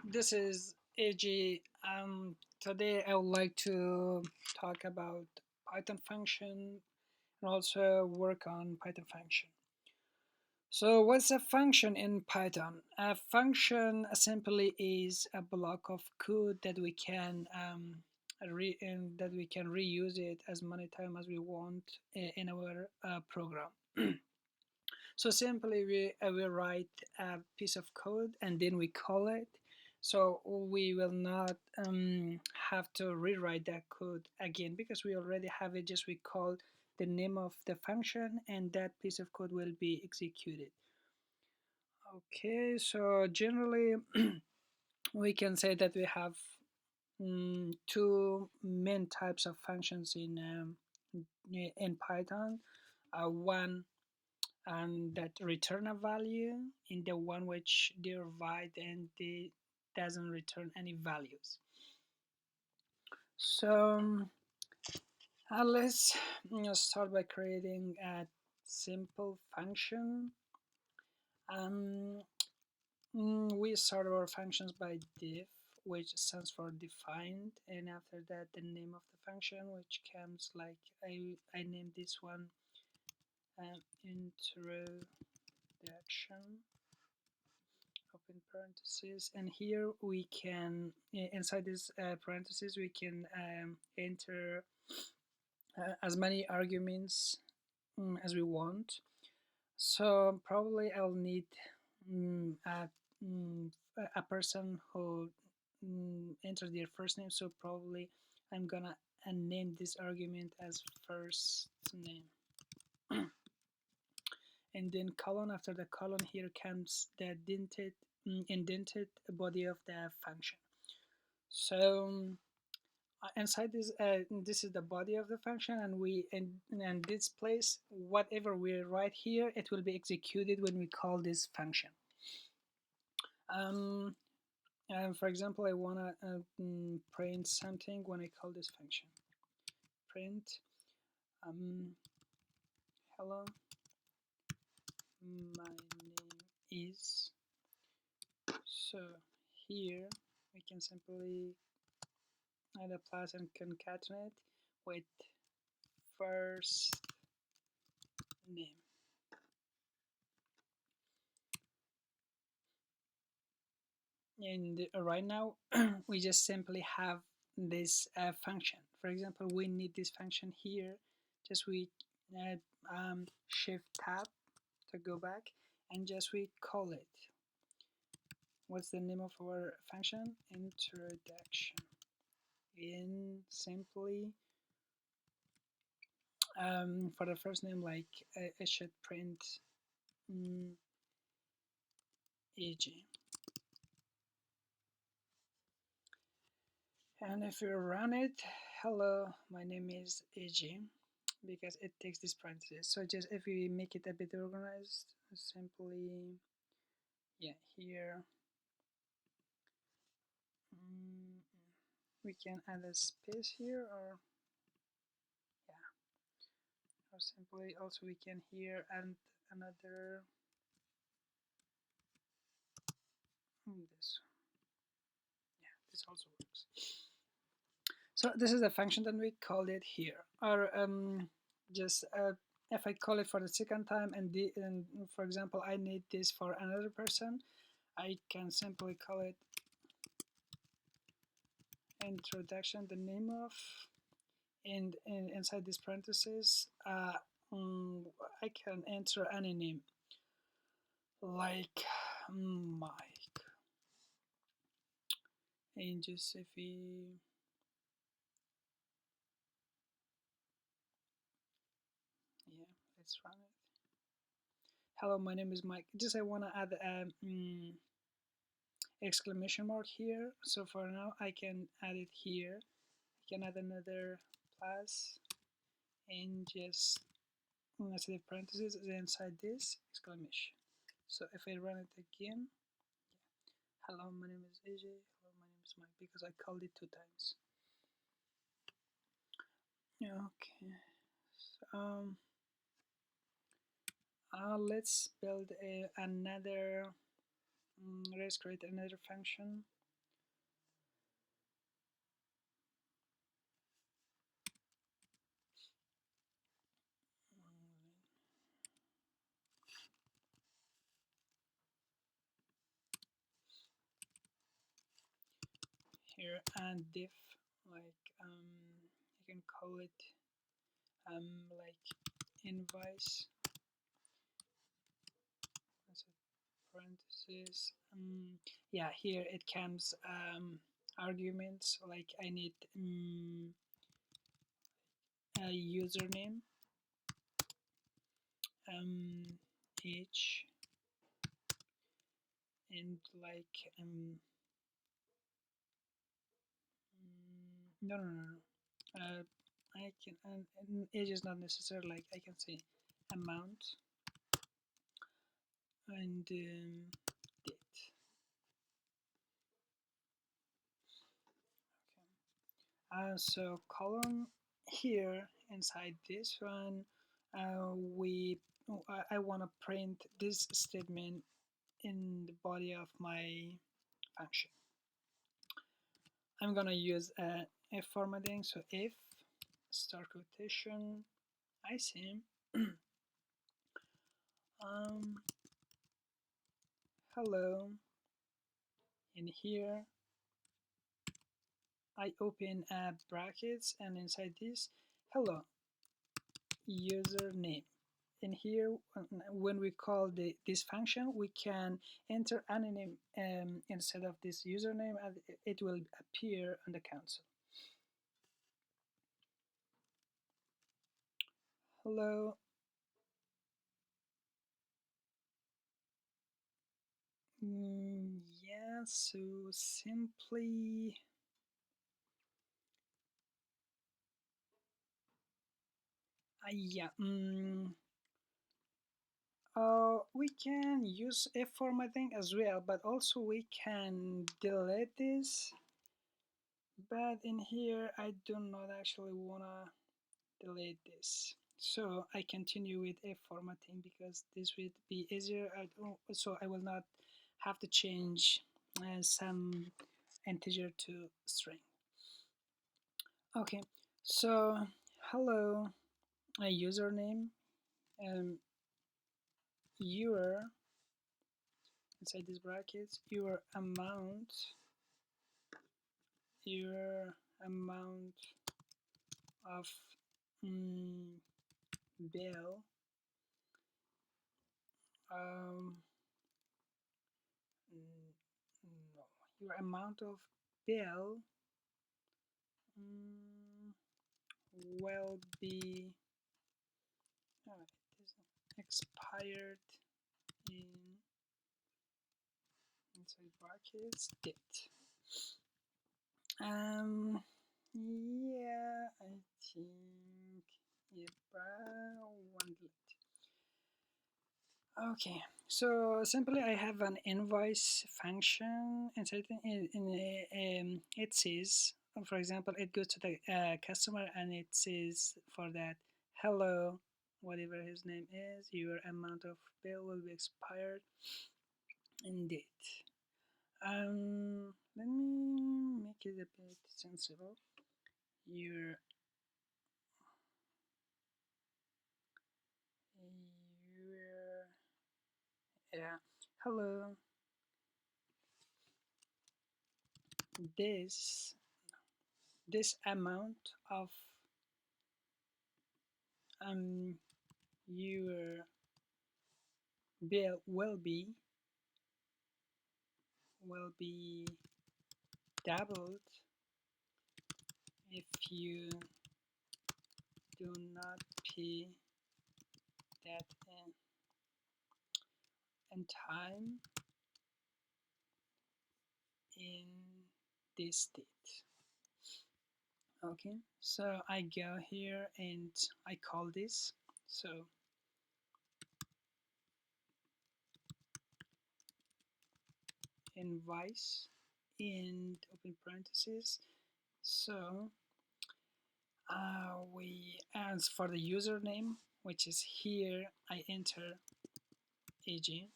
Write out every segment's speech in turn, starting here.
this is AG. Today I would like to talk about Python function and also work on Python function. So what's a function in Python? A function simply is a block of code that we can reuse it as many times as we want in our program. So simply we write a piece of code and then we call it. So we will not have to rewrite that code again because we already have it. Just we call the name of the function and that piece of code will be executed. Okay, so generally we can say that we have two main types of functions in Python. One and that return a value in the one which divide and the doesn't return any values. So let's start by creating a simple function. Um, we start our functions by div, which stands for defined, and after that the name of the function, which comes like I named this one introduction, open parentheses, and here we can inside this parentheses we can enter as many arguments as we want. So probably I'll need mm, a person who enters their first name, so probably I'm gonna name this argument as first name. And then colon, after the colon here comes the indented body of the function. So inside this is the body of the function, and and this place whatever we write here it will be executed when we call this function. um, and for example I want to print something when I call this function. Print hello, my name is. So here we can simply add a plus and concatenate with first name. And right now we just simply have this function. For example, we need this function here. Just we shift tab to go back and just we call it. What's the name of our function? Introduction. In simply for the first name, like it should print EG. And if you run it, hello, my name is EG, because it takes this parentheses. So just if we make it a bit organized, simply, yeah, here we can add a space here, or yeah, or simply also we can here add another this. Yeah, this also works. So this is the function that we called it here. Or just if I call it for the second time and for example I need this for another person, I can simply call it introduction, the name of, and inside this parentheses I can enter any name like Mike, and just if we yeah, let's run it. Hello, my name is Mike. Just I want to add exclamation mark here. So for now I can add it here. I can add another plus and just instead of parentheses inside this exclamation. So if I run it again, hello, my name is AJ. Hello, my name is Mike, because I called it 2 times. Okay. So, let's build let's create another function. here and diff, like you can call it like invoice, parentheses. Yeah, here it comes arguments, like I need a username, age, and like no. I can, and age is not necessary, like I can say amount and date. Okay. So column here inside this one, I want to print this statement in the body of my function. I'm gonna use if formatting, so if start quotation, I see hello. In here I open brackets, and inside this, hello username. In here, when we call this function, we can enter any name instead of this username, and it will appear on the console. Hello. Yeah, so simply yeah. We can use if formatting as well, but also we can delete this. But in here, I do not actually wanna delete this. So I continue with if formatting because this would be easier. So I will not have to change some integer to string. Okay, so hello, a username, your, inside these brackets, your amount of bill, no, your amount of bill will be it is expired in inside brackets date. Yeah, I think one delete. Okay, so simply I have an invoice function, and it says, for example, it goes to the customer and it says for that, hello, whatever his name is, your amount of bill will be expired in date. Let me make it a bit sensible. Your yeah, hello. This amount of your bill will be doubled if you do not pay that in time in this date. Okay, so I go here and I call this, so invoice and open parentheses. So we, as for the username, which is here, I enter AG,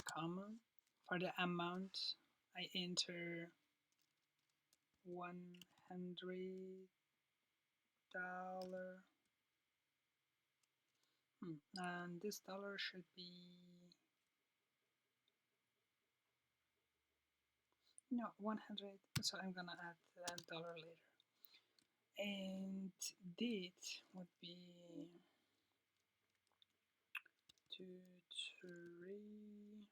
comma. For the amount, I enter $100. And this dollar should be no 100. So I'm gonna add a dollar later, and date would be 2 3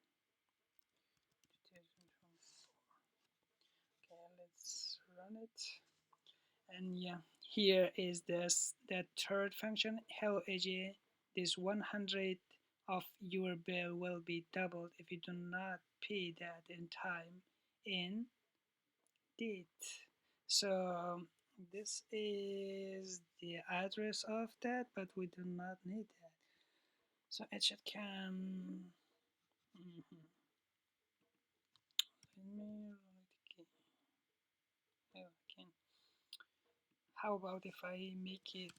2024. Okay, let's run it. And yeah, here is this that third function. Hello AJ, this 100 of your bill will be doubled if you do not pay that in time in date. So this is the address of that, but we do not need that. So it should come. Mhm. Let me run it again. Oh, again. How about if I make it?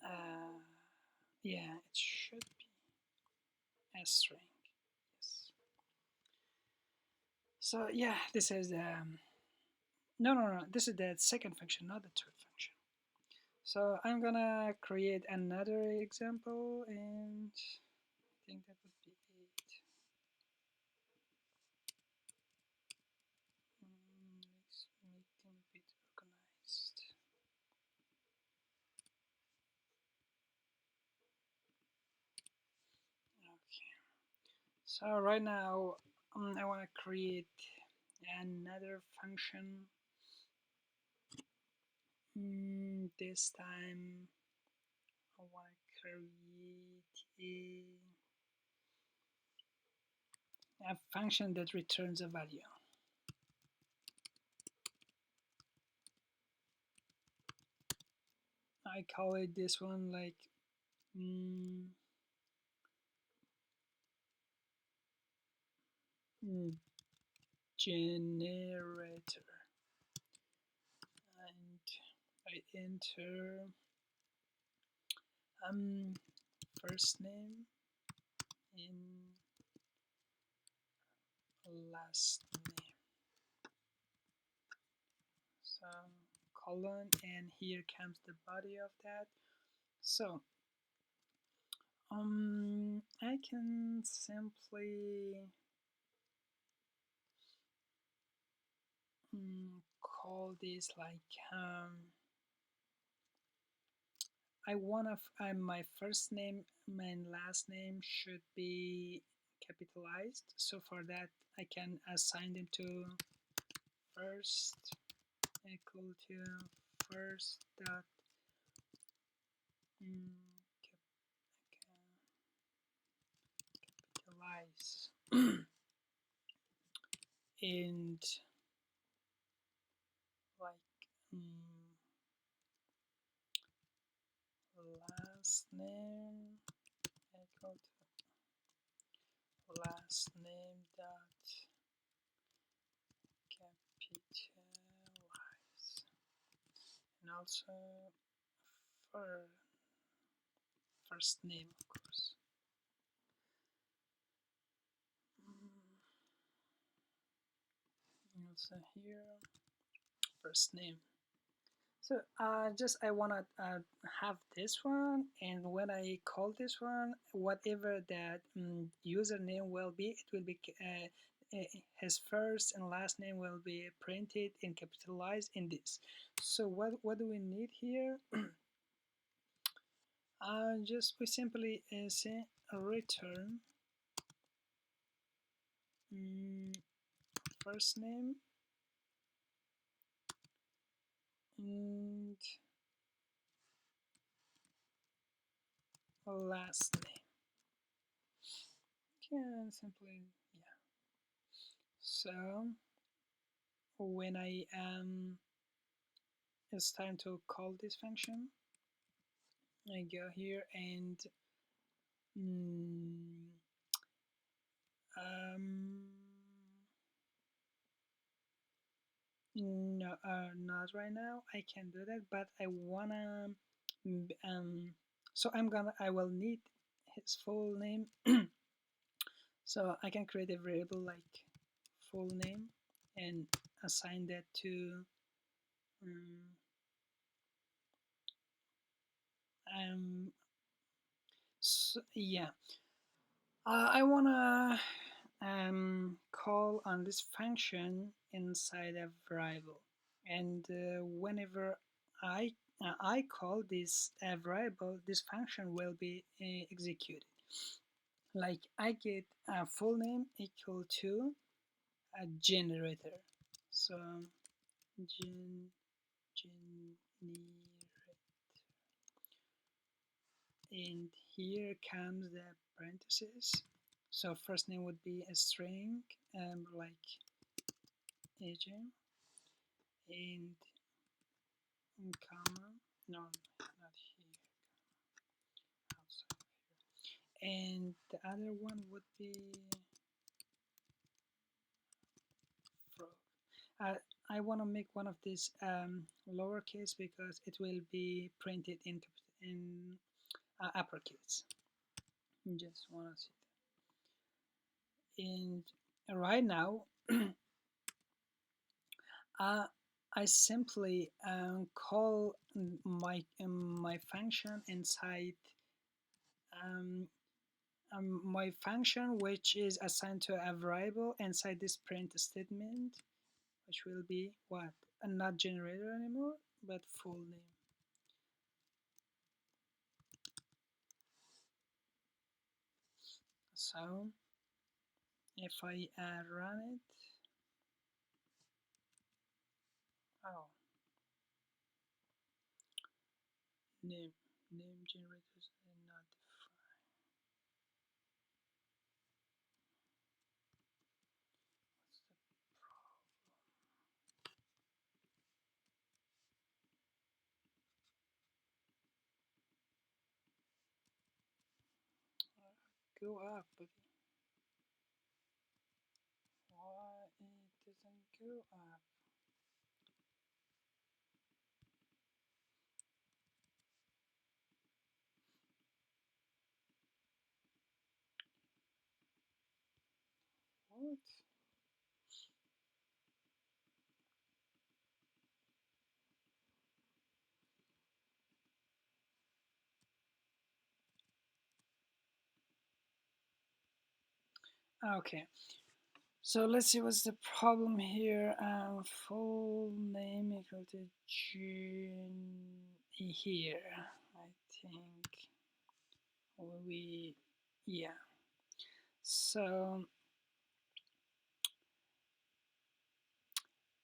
Uh, yeah, it should be a string. Yes. So yeah, this is no. This is the second function, not the third function. So I'm gonna create another example, and I think that would be it. Let's make them a bit organized. Okay. So right now, I want to create another function. This time, I want to create a function that returns a value. I call it this one like generator, and I enter first name in last name, so colon, and here comes the body of that. So I can simply call this like I want my first name and last name should be capitalized. So for that, I can assign them to first equal to first dot capitalize and like last name equal to last name dot capitalize, and also for first name, of course. Also here first name. So just I want to have this one, and when I call this one, whatever that username will be, it will be his first and last name will be printed and capitalized in this. So what do we need here? Just we simply say return first name and last name. Yeah, simply yeah. So when it's time to call this function, I go here and mm, um, no, not right now. I can do that, but I wanna so I will need his full name. So I can create a variable like full name and assign that to um so, yeah, I wanna call call on this function inside a variable, and whenever I I call this variable, this function will be executed. Like I get a full name equal to a generator. So generate, and here comes the parentheses. So first name would be a string, like AJ, and comma, no, not here, outside here. And the other one would be frog. I want to make one of these lowercase because it will be printed in uppercase. Just want to see that. And right now, I simply call my function inside my function, which is assigned to a variable inside this print statement, which will be what? Not generator anymore, but full name. So if I run it, oh, name generators are not defined. What's the problem? Go up, buddy. Why it doesn't go up? What? Okay, so let's see what's the problem here. Full name equal to here. I think we, yeah. So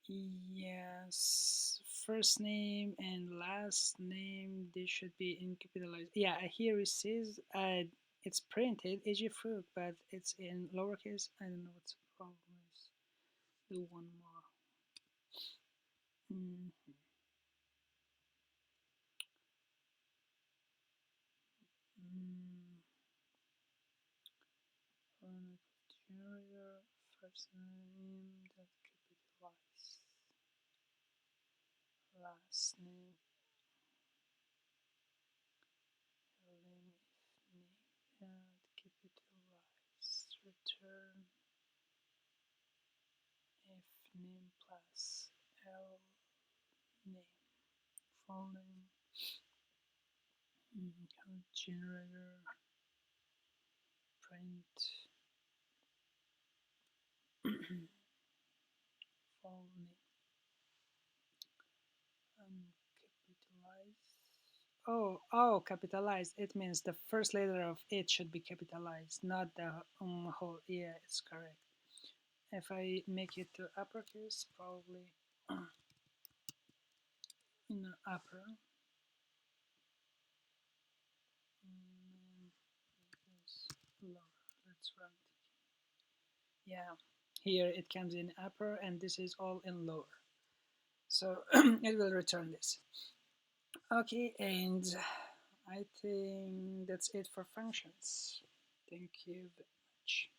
yes, first name and last name, they should be in capitalized. Yeah, here it says it's printed AG Fruit, but it's in lowercase. I don't know what's the problem is. Do one more. Mm. Mm. Generator, first name that capitalized, last name, name if name that capitalized, return if name plus L name, full name, generator, print, full name, capitalized. Oh, capitalized. It means the first letter of it should be capitalized, not the whole. Yeah, it's correct. If I make it to uppercase, probably in the upper. Lower. Let's run it. Yeah, here it comes in upper, and this is all in lower. So it will return this. Okay, and I think that's it for functions. Thank you very much.